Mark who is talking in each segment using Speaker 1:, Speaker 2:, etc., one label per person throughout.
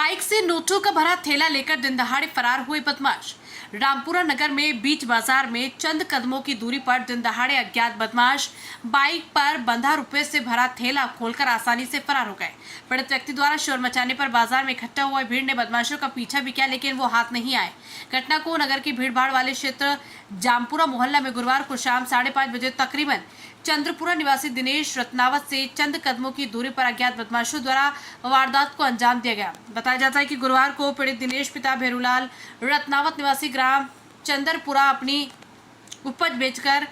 Speaker 1: Bike से नोटों का भरा थैला लेकर दिन दहाड़े फरार हुए बदमाश। रामपुरा नगर में बीच बाजार में चंद कदमों की दूरी पर दिन दहाड़े अज्ञात बदमाश बाइक पर बंधा रुपए से भरा थैला खोलकर आसानी से फरार हो गए। पीड़ित व्यक्ति द्वारा शोर मचाने पर बाजार में इकट्ठा हुए भीड़ ने बदमाशों का पीछा भी किया, लेकिन वो हाथ नहीं आए। घटना को नगर की भीड़भाड़ वाले क्षेत्र जामपुरा मोहल्ला में गुरुवार को शाम 5:30 बजे तकरीबन चंद्रपुरा निवासी दिनेश रत्नावत से चंद कदमों की दूरी पर अज्ञात बदमाशों द्वारा वारदात को अंजाम दिया गया। बताया जाता है कि गुरुवार को पीड़ित दिनेश पिता भैरूलाल रत्नावत निवासी ग्राम चंद्रपुरा अपनी उपज बेचकर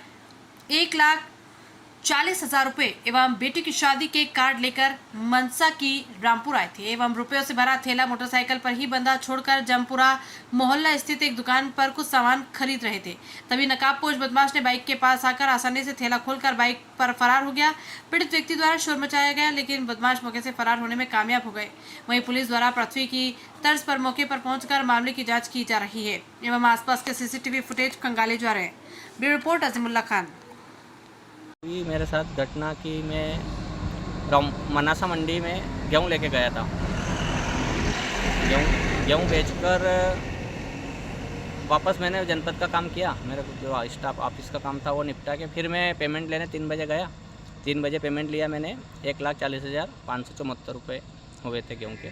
Speaker 1: 1,40,000 रुपए एवं बेटी की शादी के कार्ड लेकर मनसा की रामपुर आए थे एवं रुपयों से भरा थैला मोटरसाइकिल पर ही बंधा छोड़कर जमपुरा मोहल्ला स्थित एक दुकान पर कुछ सामान खरीद रहे थे। तभी नकाबपोश बदमाश ने बाइक के पास आकर आसानी से थैला खोलकर बाइक पर फरार हो गया। पीड़ित व्यक्ति द्वारा शोर मचाया गया, लेकिन बदमाश मौके से फरार होने में कामयाब हो गए। वहीं पुलिस द्वारा पृथ्वी की तर्ज पर मौके पर पहुंचकर मामले की जाँच की जा रही है एवं आसपास के CCTV फुटेज खंगाले जा रहे हैं। Bureau report Azimullah Khan.
Speaker 2: मेरे साथ घटना की मैं मनासा मंडी में गेहूँ लेके गया था। गेहूँ बेचकर वापस मैंने जनपद का काम किया। मेरे जो स्टाफ ऑफिस का काम था वो निपटा के फिर मैं पेमेंट लेने 3 बजे गया। 3 बजे पेमेंट लिया मैंने। 1,40,574 रुपये हुए थे गेहूँ के।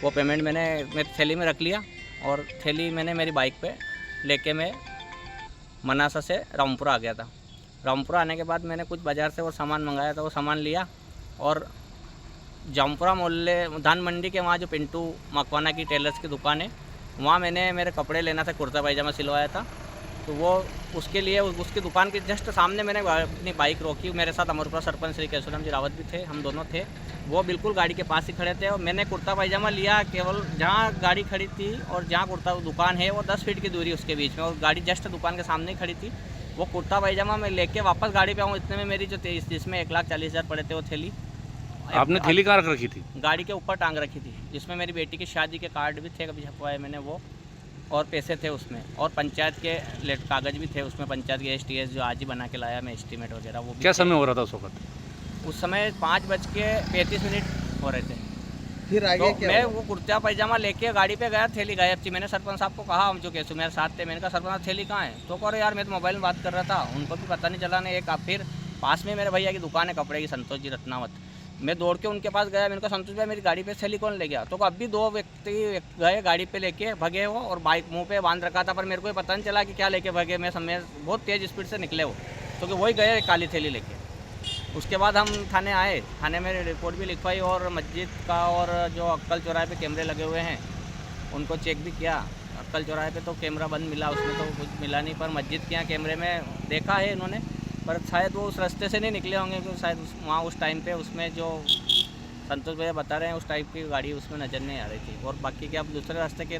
Speaker 2: वो पेमेंट मैंने मेरी थैली में रख लिया और थैली मैंने मेरी बाइक पे लेके मैं मनासा से रामपुरा आ गया था। रामपुरा आने के बाद मैंने कुछ बाज़ार से वो सामान मंगाया था, वो सामान लिया और जामपुरा मोहल्ले धान मंडी के वहाँ जो पिंटू मकवाना की टेलर्स की दुकान है, वहाँ मैंने मेरे कपड़े लेना था, कुर्ता पायजामा सिलवाया था। तो वो उसके लिए उसकी दुकान के जस्ट सामने मैंने अपनी बाइक रोकी। मेरे साथ अमरपुरा सरपंच श्री केशवराम जी रावत भी थे, हम दोनों थे। वो बिल्कुल गाड़ी के पास ही खड़े थे और मैंने कुर्ता पायजामा लिया। केवल जहाँ गाड़ी खड़ी थी और जहाँ कुर्ता दुकान है वो 10 फीट की दूरी उसके बीच में, और गाड़ी जस्ट दुकान के सामने ही खड़ी थी। वो कुर्ता पायजामा मैं लेके वापस गाड़ी पे आऊँ, इतने में मेरी जो जिसमें 1,40,000 पड़े थे वो थैली।
Speaker 3: आपने थैली कहाँ रख रखी थी?
Speaker 2: गाड़ी के ऊपर टांग रखी थी, जिसमें मेरी बेटी की शादी के कार्ड भी थे, कभी छपवाए मैंने वो, और पैसे थे उसमें, और पंचायत के कागज़ भी थे उसमें। पंचायत के STS जो आज ही बना के लाया मैं, एस्टीमेट वगैरह वो भी।
Speaker 3: क्या समय हो रहा था उस वक्त?
Speaker 2: उस समय 5:35 हो रहे थे।
Speaker 4: फिर आगे
Speaker 2: तो
Speaker 4: क्या
Speaker 2: मैं
Speaker 4: हुआ?
Speaker 2: वो कुर्ता पायजामा लेके गाड़ी पे गया, थैली गायब थी। मैंने सरपंच साहब को कहा, हम जो केसु मेरे साथ थे, मैंने कहा सरपंच साहब थैली कहाँ है? तो कह रहे यार मैं तो मोबाइल में बात कर रहा था, उनको भी पता नहीं चला। नहीं एक फिर पास में मेरे भैया की दुकान है कपड़े की, संतोष जी रत्नावत। मैं दौड़ के उनके पास गया, मैंने कहा संतोष भाई मेरी गाड़ी पे थैली कौन ले गया? तो अब भी 2 व्यक्ति गए गाड़ी पे लेके भगे हो, और बाइक मुँह पे बांध रखा था, पर मेरे को पता नहीं चला कि क्या लेके भगे। मैं बहुत तेज़ स्पीड से निकले वो, तो वही गए काली थैली लेके। उसके बाद हम थाने आए, थाने में रिपोर्ट भी लिखवाई और मस्जिद का और जो अक्कल चौराहे पे कैमरे लगे हुए हैं उनको चेक भी किया। अक्कल चौराहे पे तो कैमरा बंद मिला, उसमें तो कुछ मिला नहीं, पर मस्जिद के यहाँ कैमरे में देखा है इन्होंने, पर शायद वो उस रास्ते से नहीं निकले होंगे, क्योंकि शायद वहाँ उस टाइम पे उसमें जो संतोष भैया बता रहे हैं उस टाइप की गाड़ी उसमें नज़र नहीं आ रही थी। और बाकी के अब दूसरे रास्ते के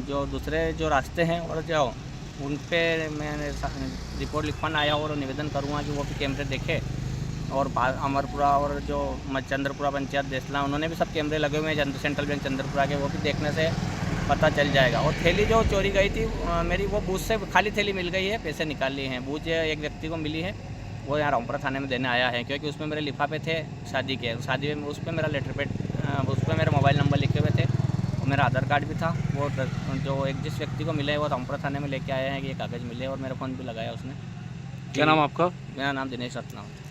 Speaker 2: जो दूसरे जो रास्ते हैं और जो उन पे मैंने रिपोर्ट लिखवाना आया और निवेदन करूँगा कि वो भी कैमरे देखे। और अमरपुरा और जो चंद्रपुरा पंचायत देसला, उन्होंने भी सब कैमरे लगे हुए हैं सेंट्रल बैंक चंद्रपुरा के, वो भी देखने से पता चल जाएगा। और थैली जो चोरी गई थी मेरी, वो बूथ से खाली थैली मिल गई है, पैसे निकाल लिए हैं। बूथ एक व्यक्ति को मिली है, वो यहाँ रामपुरा थाने में देने आया है, क्योंकि उसमें मेरे लिफाफे थे शादी के। शादी में उस पर मेरा लेटर पेड, उस पर मेरा मोबाइल नंबर लिखे हुए थे, मेरा आधार कार्ड भी था। वो जो जिस व्यक्ति को मिले वो रामपुरा थाने में लेके आए हैं कि ये कागज़ मिले, और मेरा फ़ोन भी लगाया उसने।
Speaker 3: क्या नाम आपका?
Speaker 2: मेरा नाम दिनेश रत्नावत।